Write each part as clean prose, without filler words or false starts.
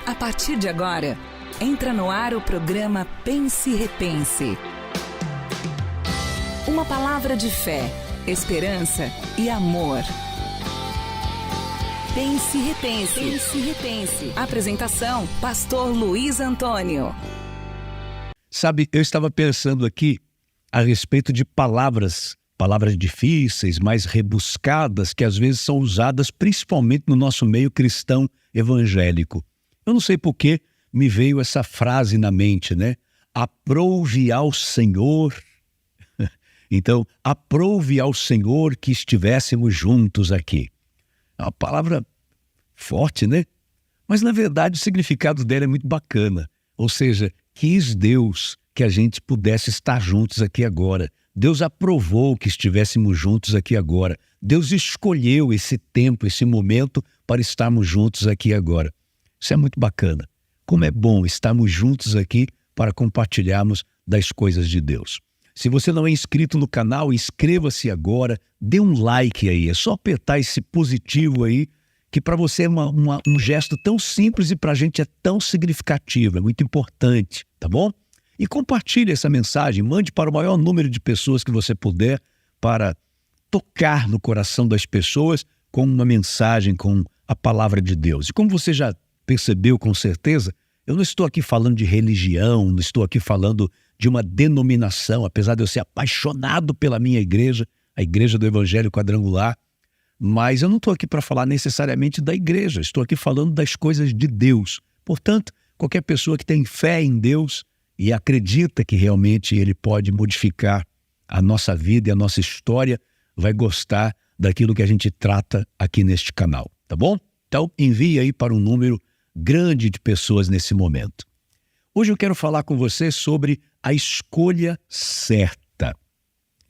A partir de agora, entra no ar o programa Pense e Repense. Uma palavra de fé, esperança e amor. Pense e Repense. Pense e Repense. Apresentação, Pastor Luiz Antônio. Sabe, eu estava pensando aqui a respeito de palavras difíceis, mais rebuscadas, que às vezes são usadas principalmente no nosso meio cristão evangélico. Eu não sei por que me veio essa frase na mente, né? Aprouve ao Senhor. Então, aprouve ao Senhor que estivéssemos juntos aqui. É uma palavra forte, né? Mas, na verdade, o significado dela é muito bacana. Ou seja, quis Deus que a gente pudesse estar juntos aqui agora. Deus aprovou que estivéssemos juntos aqui agora. Deus escolheu esse tempo, esse momento para estarmos juntos aqui agora. Isso é muito bacana. Como é bom estarmos juntos aqui para compartilharmos das coisas de Deus. Se você não é inscrito no canal, inscreva-se agora, dê um like aí. É só apertar esse positivo aí, que para você é um gesto tão simples e para a gente é tão significativo, é muito importante, tá bom? E compartilhe essa mensagem, mande para o maior número de pessoas que você puder para tocar no coração das pessoas com uma mensagem, com a palavra de Deus. E como você já percebeu com certeza, eu não estou aqui falando de religião, não estou aqui falando de uma denominação, apesar de eu ser apaixonado pela minha igreja, a Igreja do Evangelho Quadrangular, mas eu não estou aqui para falar necessariamente da igreja, estou aqui falando das coisas de Deus. Portanto, qualquer pessoa que tem fé em Deus e acredita que realmente Ele pode modificar a nossa vida e a nossa história, vai gostar daquilo que a gente trata aqui neste canal, tá bom? Então, envie aí para um número grande de pessoas nesse momento. Hoje eu quero falar com você sobre a escolha certa.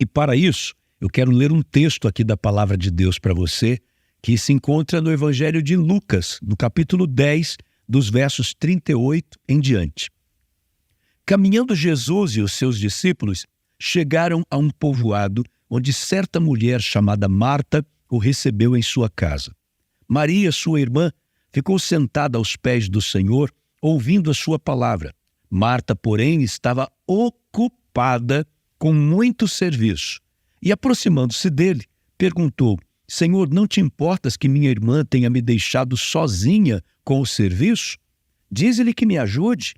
E para isso, eu quero ler um texto aqui da Palavra de Deus para você, que se encontra no Evangelho de Lucas, no capítulo 10, dos versos 38 em diante. Caminhando Jesus e os seus discípulos, chegaram a um povoado onde certa mulher chamada Marta o recebeu em sua casa. Maria, sua irmã, ficou sentada aos pés do Senhor, ouvindo a sua palavra. Marta, porém, estava ocupada com muito serviço. E, aproximando-se dele, perguntou: Senhor, não te importas que minha irmã tenha me deixado sozinha com o serviço? Diz-lhe que me ajude.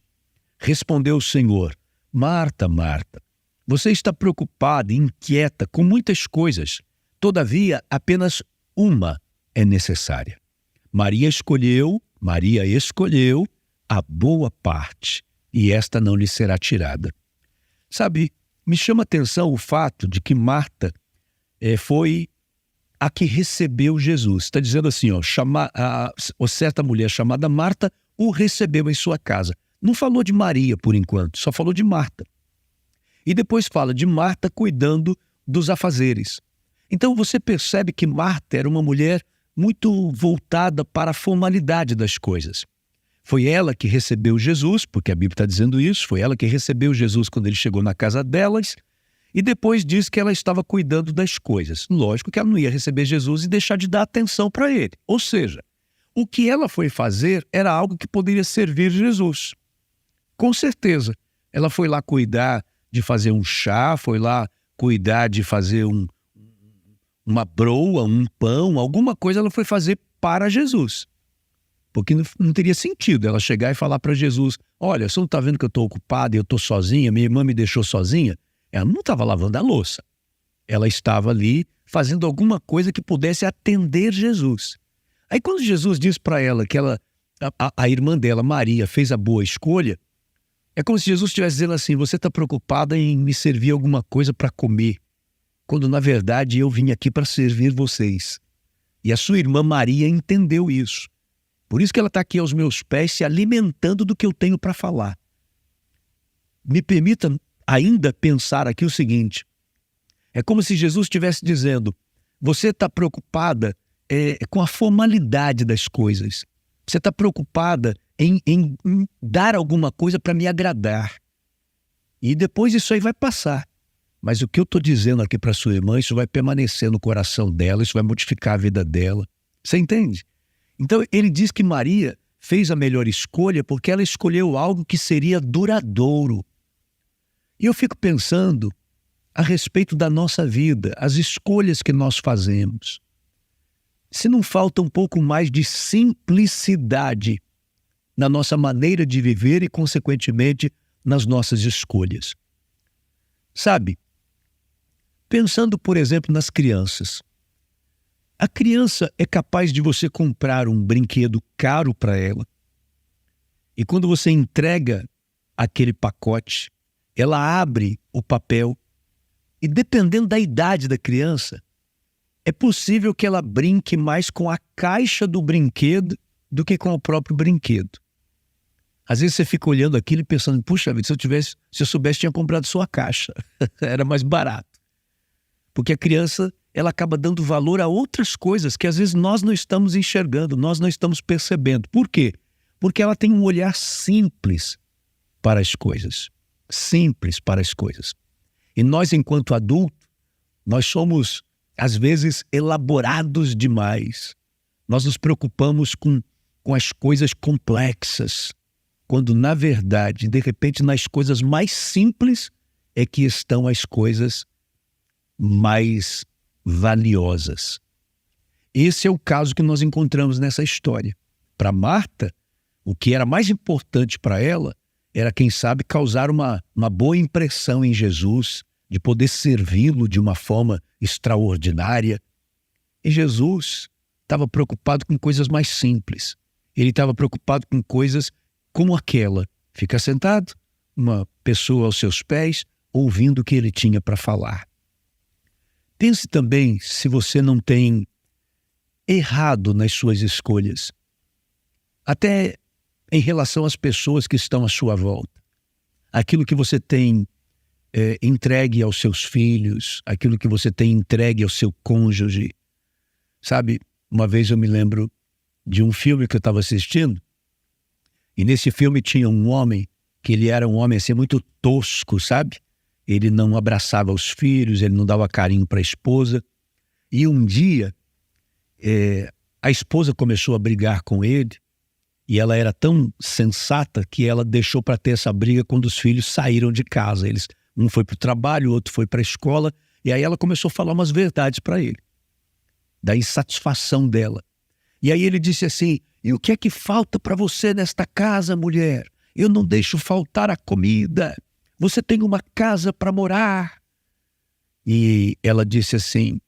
Respondeu o Senhor: Marta, Marta, você está preocupada e inquieta com muitas coisas. Todavia, apenas uma é necessária. Maria escolheu a boa parte, e esta não lhe será tirada. Sabe, me chama a atenção o fato de que Marta foi a que recebeu Jesus. Está dizendo assim, certa mulher chamada Marta o recebeu em sua casa. Não falou de Maria por enquanto, só falou de Marta. E depois fala de Marta cuidando dos afazeres. Então você percebe que Marta era uma mulher muito voltada para a formalidade das coisas. Foi ela que recebeu Jesus, porque a Bíblia está dizendo isso, foi ela que recebeu Jesus quando ele chegou na casa delas, e depois diz que ela estava cuidando das coisas. Lógico que ela não ia receber Jesus e deixar de dar atenção para ele. Ou seja, o que ela foi fazer era algo que poderia servir Jesus. Com certeza, ela foi lá cuidar de fazer um chá, foi lá cuidar de fazer uma broa, um pão, alguma coisa ela foi fazer para Jesus. Porque não teria sentido ela chegar e falar para Jesus: olha, você não está vendo que eu estou ocupada e eu estou sozinha, minha irmã me deixou sozinha? Ela não estava lavando a louça. Ela estava ali fazendo alguma coisa que pudesse atender Jesus. Aí quando Jesus diz para ela que a irmã dela, Maria, fez a boa escolha, é como se Jesus estivesse dizendo assim: você está preocupada em me servir alguma coisa para comer, quando na verdade eu vim aqui para servir vocês. E a sua irmã Maria entendeu isso. Por isso que ela está aqui aos meus pés se alimentando do que eu tenho para falar. Me permita ainda pensar aqui o seguinte: é como se Jesus estivesse dizendo: você está preocupada com a formalidade das coisas. Você está preocupada em dar alguma coisa para me agradar. E depois isso aí vai passar. Mas o que eu estou dizendo aqui para sua irmã, isso vai permanecer no coração dela, isso vai modificar a vida dela. Você entende? Então ele diz que Maria fez a melhor escolha porque ela escolheu algo que seria duradouro. E eu fico pensando a respeito da nossa vida, as escolhas que nós fazemos. Se não falta um pouco mais de simplicidade na nossa maneira de viver e, consequentemente, nas nossas escolhas. Sabe, pensando, por exemplo, nas crianças. A criança é capaz de você comprar um brinquedo caro para ela e quando você entrega aquele pacote, ela abre o papel e, dependendo da idade da criança, é possível que ela brinque mais com a caixa do brinquedo do que com o próprio brinquedo. Às vezes você fica olhando aquilo e pensando, puxa vida, se eu soubesse, tinha comprado sua caixa. Era mais barato. Porque a criança, ela acaba dando valor a outras coisas que às vezes nós não estamos enxergando, nós não estamos percebendo. Por quê? Porque ela tem um olhar simples para as coisas. Simples para as coisas. E nós, enquanto adultos, nós somos, às vezes, elaborados demais. Nós nos preocupamos com as coisas complexas, quando, na verdade, de repente, nas coisas mais simples é que estão as coisas mais valiosas. Esse é o caso que nós encontramos nessa história. Para Marta, o que era mais importante para ela era, quem sabe, causar uma boa impressão em Jesus, de poder servi-lo de uma forma extraordinária. E Jesus estava preocupado com coisas mais simples. Ele estava preocupado com coisas como aquela. Fica sentado, uma pessoa aos seus pés, ouvindo o que ele tinha para falar. Pense também se você não tem errado nas suas escolhas. Até em relação às pessoas que estão à sua volta. Aquilo que você tem entregue aos seus filhos, aquilo que você tem entregue ao seu cônjuge. Sabe, uma vez eu me lembro de um filme que eu estava assistindo, e nesse filme tinha um homem, que ele era um homem assim muito tosco, sabe? Ele não abraçava os filhos, ele não dava carinho para a esposa. E um dia, a esposa começou a brigar com ele, e ela era tão sensata que ela deixou para ter essa briga quando os filhos saíram de casa. Um foi para o trabalho, o outro foi para a escola, e aí ela começou a falar umas verdades para ele, da insatisfação dela. E aí ele disse assim, e o que é que falta para você nesta casa, mulher? Eu não deixo faltar a comida. Você tem uma casa para morar. E ela disse assim,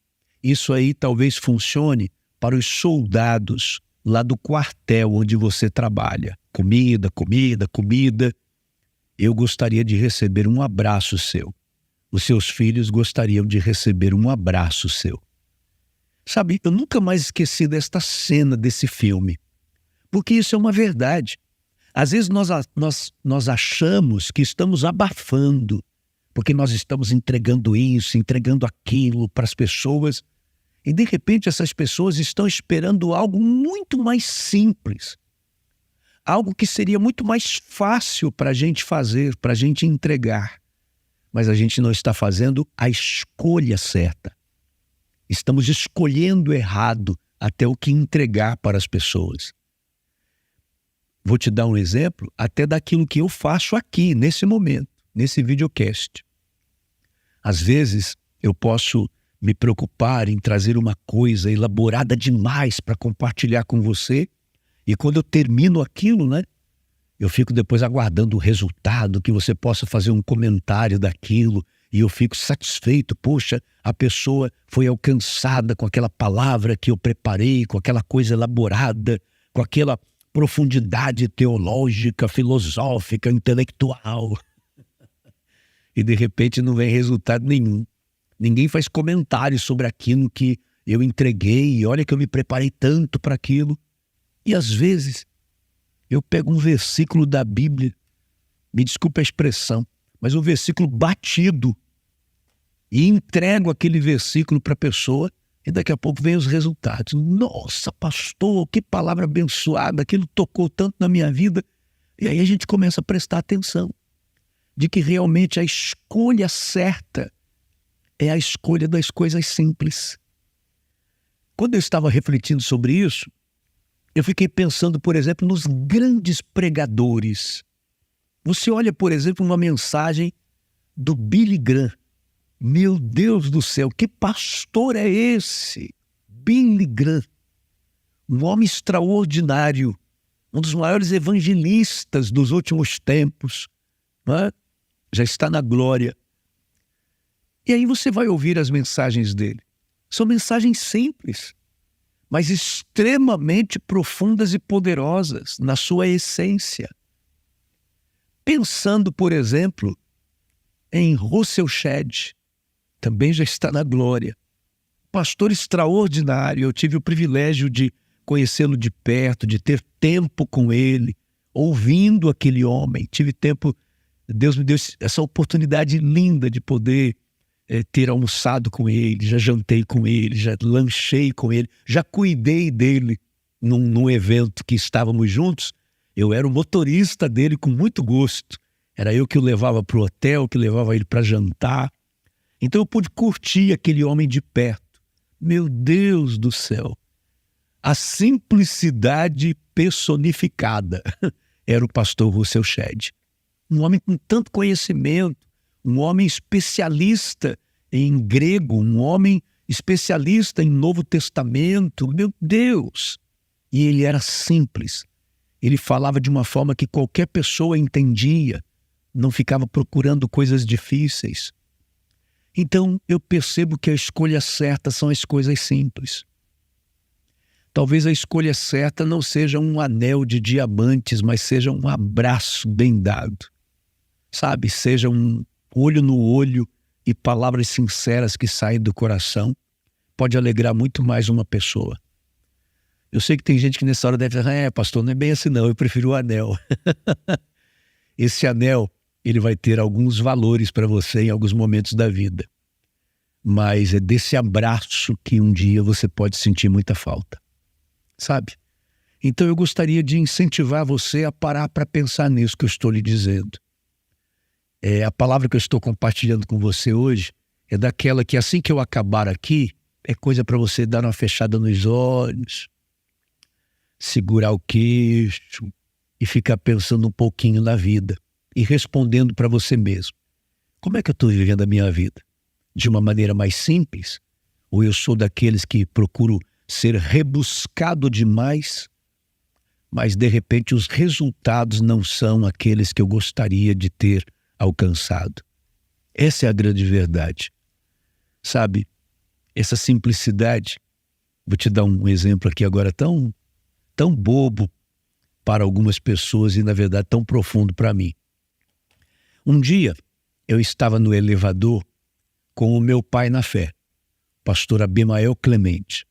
isso aí talvez funcione para os soldados lá do quartel onde você trabalha. Comida, comida, comida. Eu gostaria de receber um abraço seu. Os seus filhos gostariam de receber um abraço seu. Sabe, eu nunca mais esqueci desta cena desse filme, porque isso é uma verdade. Às vezes nós achamos que estamos abafando, porque nós estamos entregando isso, entregando aquilo para as pessoas, e de repente essas pessoas estão esperando algo muito mais simples, algo que seria muito mais fácil para a gente fazer, para a gente entregar, mas a gente não está fazendo a escolha certa. Estamos escolhendo errado até o que entregar para as pessoas. Vou te dar um exemplo até daquilo que eu faço aqui, nesse momento, nesse videocast. Às vezes, eu posso me preocupar em trazer uma coisa elaborada demais para compartilhar com você, e quando eu termino aquilo, eu fico depois aguardando o resultado, que você possa fazer um comentário daquilo, e eu fico satisfeito, poxa, a pessoa foi alcançada com aquela palavra que eu preparei, com aquela coisa elaborada, com aquela profundidade teológica, filosófica, intelectual. E de repente não vem resultado nenhum. Ninguém faz comentários sobre aquilo que eu entreguei, e olha que eu me preparei tanto para aquilo. E às vezes eu pego um versículo da Bíblia, me desculpe a expressão, mas um versículo batido, e entrego aquele versículo para a pessoa, e daqui a pouco vem os resultados. Nossa, pastor, que palavra abençoada, aquilo tocou tanto na minha vida. E aí a gente começa a prestar atenção de que realmente a escolha certa é a escolha das coisas simples. Quando eu estava refletindo sobre isso, Eu fiquei pensando, por exemplo, nos grandes pregadores. Você olha, por exemplo, uma mensagem do Billy Graham. Meu Deus do céu, que pastor é esse? Billy Graham, um homem extraordinário, um dos maiores evangelistas dos últimos tempos, não é? Já está na glória. E aí você vai ouvir as mensagens dele. São mensagens simples, mas extremamente profundas e poderosas na sua essência. Pensando, por exemplo, em Russell Shedd, também já está na glória. Pastor extraordinário, eu tive o privilégio de conhecê-lo de perto, de ter tempo com ele, ouvindo aquele homem. Tive tempo, Deus me deu essa oportunidade linda de poder ter almoçado com ele, já jantei com ele, já lanchei com ele, já cuidei dele num evento que estávamos juntos. Eu era o motorista dele com muito gosto. Era eu que o levava para o hotel, que levava ele para jantar. Então eu pude curtir aquele homem de perto. Meu Deus do céu! A simplicidade personificada era o pastor Russell Shedd. Um homem com tanto conhecimento, um homem especialista em grego, um homem especialista em Novo Testamento. Meu Deus! E ele era simples. Ele falava de uma forma que qualquer pessoa entendia, não ficava procurando coisas difíceis. Então, eu percebo que a escolha certa são as coisas simples. Talvez a escolha certa não seja um anel de diamantes, mas seja um abraço bem dado. Sabe, seja um olho no olho e palavras sinceras que saem do coração. Pode alegrar muito mais uma pessoa. Eu sei que tem gente que nessa hora deve dizer, pastor, não é bem assim não, eu prefiro o anel. Esse anel, ele vai ter alguns valores para você em alguns momentos da vida. Mas é desse abraço que um dia você pode sentir muita falta. Sabe? Então eu gostaria de incentivar você a parar para pensar nisso que eu estou lhe dizendo. A palavra que eu estou compartilhando com você hoje é daquela que assim que eu acabar aqui, é coisa para você dar uma fechada nos olhos, segurar o queixo e ficar pensando um pouquinho na vida e respondendo para você mesmo. Como é que eu estou vivendo a minha vida? De uma maneira mais simples? Ou eu sou daqueles que procuro ser rebuscado demais, mas de repente os resultados não são aqueles que eu gostaria de ter alcançado? Essa é a grande verdade. Sabe, essa simplicidade, vou te dar um exemplo aqui agora tão bobo para algumas pessoas e na verdade tão profundo para mim. Um dia eu estava no elevador com o meu pai na fé, pastor Abimael Clemente.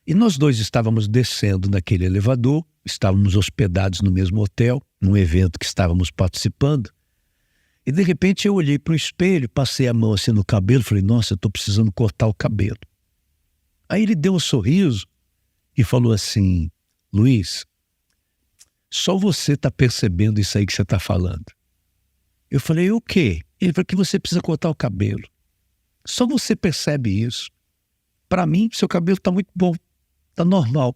E nós dois estávamos descendo naquele elevador, estávamos hospedados no mesmo hotel, num evento que estávamos participando. E de repente eu olhei para o espelho, passei a mão assim no cabelo, falei, nossa, eu estou precisando cortar o cabelo. Aí ele deu um sorriso e falou assim, Luiz, só você está percebendo isso aí que você está falando. Eu falei, o quê? Ele falou que você precisa cortar o cabelo. Só você percebe isso. Para mim, seu cabelo está muito bom, está normal.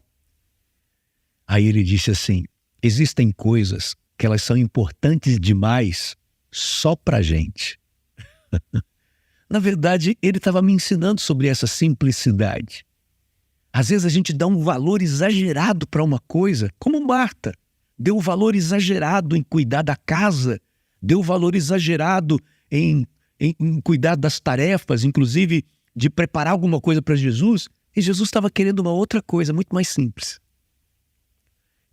Aí ele disse assim, existem coisas que elas são importantes demais só pra gente. Na verdade, ele estava me ensinando sobre essa simplicidade. Às vezes a gente dá um valor exagerado para uma coisa, como Marta. Deu um valor exagerado em cuidar da casa, deu um valor exagerado em cuidar das tarefas, inclusive de preparar alguma coisa para Jesus, e Jesus estava querendo uma outra coisa, muito mais simples.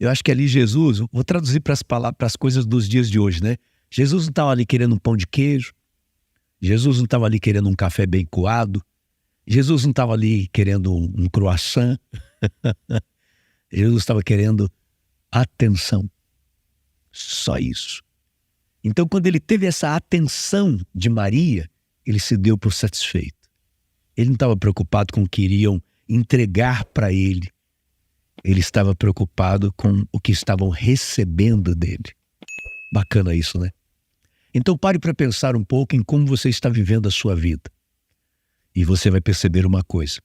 Eu acho que ali Jesus, vou traduzir para as coisas dos dias de hoje, né? Jesus não estava ali querendo um pão de queijo, Jesus não estava ali querendo um café bem coado, Jesus não estava ali querendo um croissant, Jesus estava querendo atenção, só isso. Então, quando ele teve essa atenção de Maria, ele se deu por satisfeito. Ele não estava preocupado com o que iriam entregar para ele. Ele estava preocupado com o que estavam recebendo dele. Bacana isso, né? Então pare para pensar um pouco em como você está vivendo a sua vida. E você vai perceber uma coisa.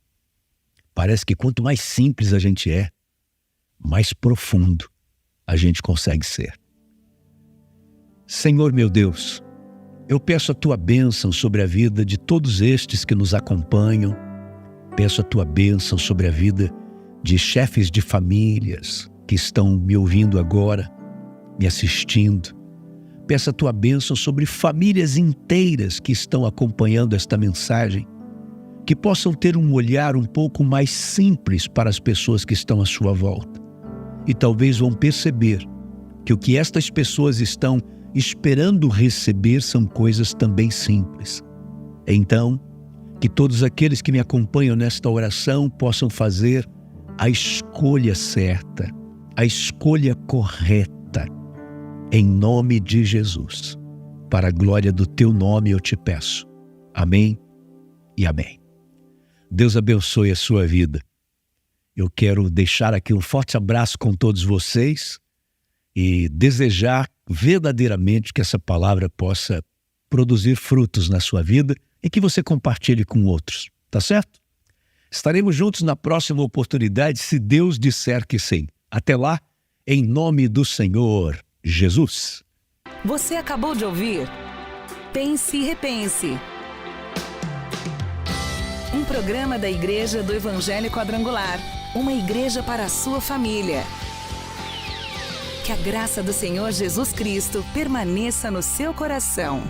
Parece que quanto mais simples a gente é, mais profundo a gente consegue ser. Senhor meu Deus, eu peço a Tua bênção sobre a vida de todos estes que nos acompanham. Peço a Tua bênção sobre a vida de chefes de famílias que estão me ouvindo agora, me assistindo. Peço a Tua bênção sobre famílias inteiras que estão acompanhando esta mensagem, que possam ter um olhar um pouco mais simples para as pessoas que estão à sua volta. E talvez vão perceber que o que estas pessoas estão esperando receber são coisas também simples. Então, que todos aqueles que me acompanham nesta oração possam fazer a escolha certa, a escolha correta, em nome de Jesus. Para a glória do Teu nome eu te peço. Amém e amém. Deus abençoe a sua vida. Eu quero deixar aqui um forte abraço com todos vocês e desejar verdadeiramente que essa palavra possa produzir frutos na sua vida e que você compartilhe com outros, tá certo? Estaremos juntos na próxima oportunidade, se Deus disser que sim. Até lá, em nome do Senhor Jesus. Você acabou de ouvir Pense e Repense. Um programa da Igreja do Evangelho Quadrangular. Uma igreja para a sua família. Que a graça do Senhor Jesus Cristo permaneça no seu coração.